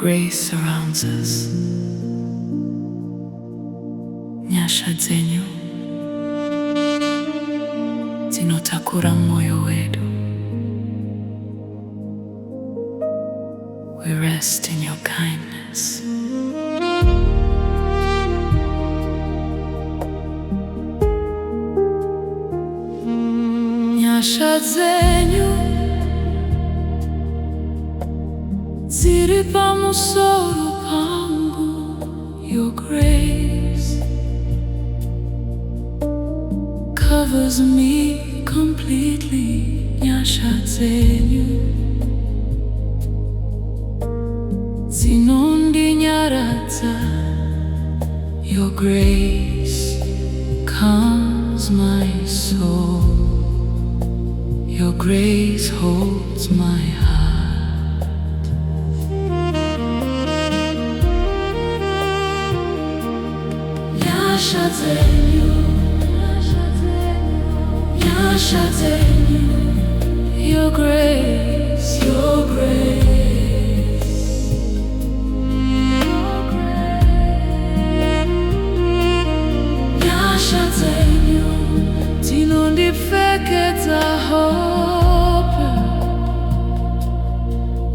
grace surrounds us. Nyasha Dzenyu dzinotakura moyo wedu. We rest in your kindness. Nyasha Dzenyu dziri pamusoro pangu. Your grace covers me completely. Nyasha Dzenyu dzinondinyaradza. Your grace calms my soul. Your grace holds my heart. Nyasha Dzenyu, Nyasha Dzenyu, your grace, your grace, your grace. Nyasha Dzenyu dzinondipfekedza hope.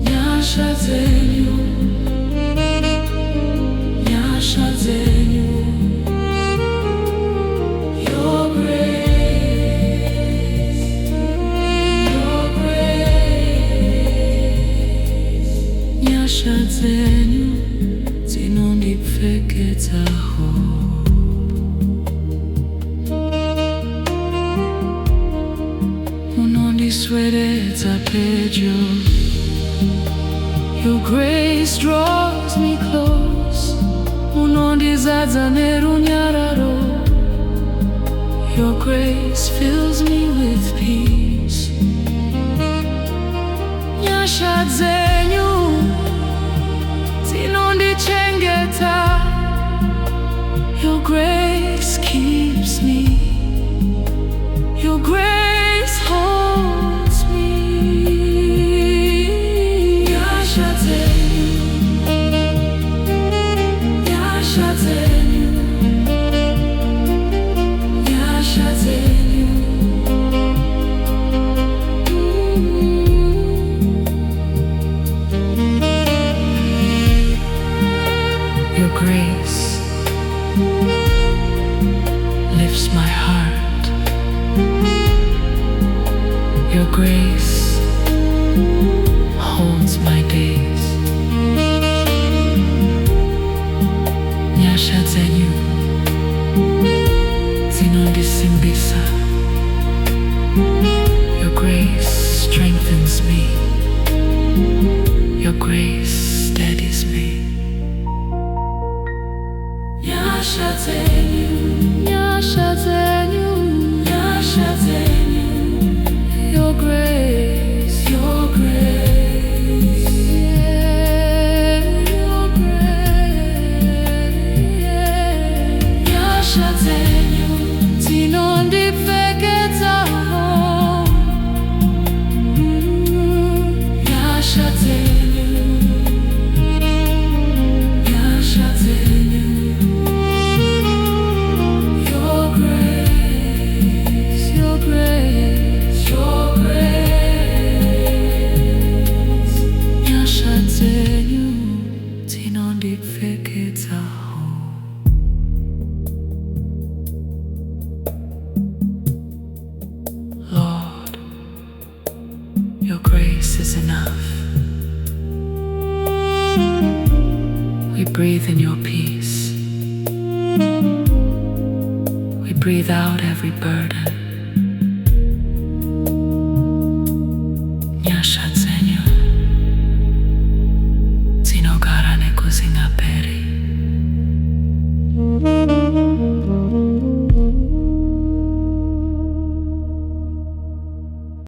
Nyasha Dzenyu, Nyasha Dzenyu, your grace, your grace. Nyasha Dzenyu dzinondipfekedza hope. Unondiswededza pedyo. Your grace draws me close. Unondizadza nerunyararo. Your grace fills me with peace. Nyasha Dzenyu dzinondichengeta. Your grace keeps me. Your grace holds me. Nyasha Dzenyu, Nyasha Dzenyu, Nyasha Dzenyu. Your grace lifts my heart. Your grace holds my days. Nyasha Dzenyu dzinondisimbisa. Your grace strengthens me. Your grace steadies me. Nyasha Dzenyu, Nyasha Dzenyu, Nyasha Dzenyu, your grace, your grace, yeah, your grace. Nyasha Dzenyu dzinondipfekedza hope. Nyasha Dzenyu, Nyasha Dzenyu, your grace, your grace, your grace. Nyasha Dzenyu dzinondipfekedza hope. Lord, your grace is enough. We breathe in your peace. We breathe out every burden. Nyasha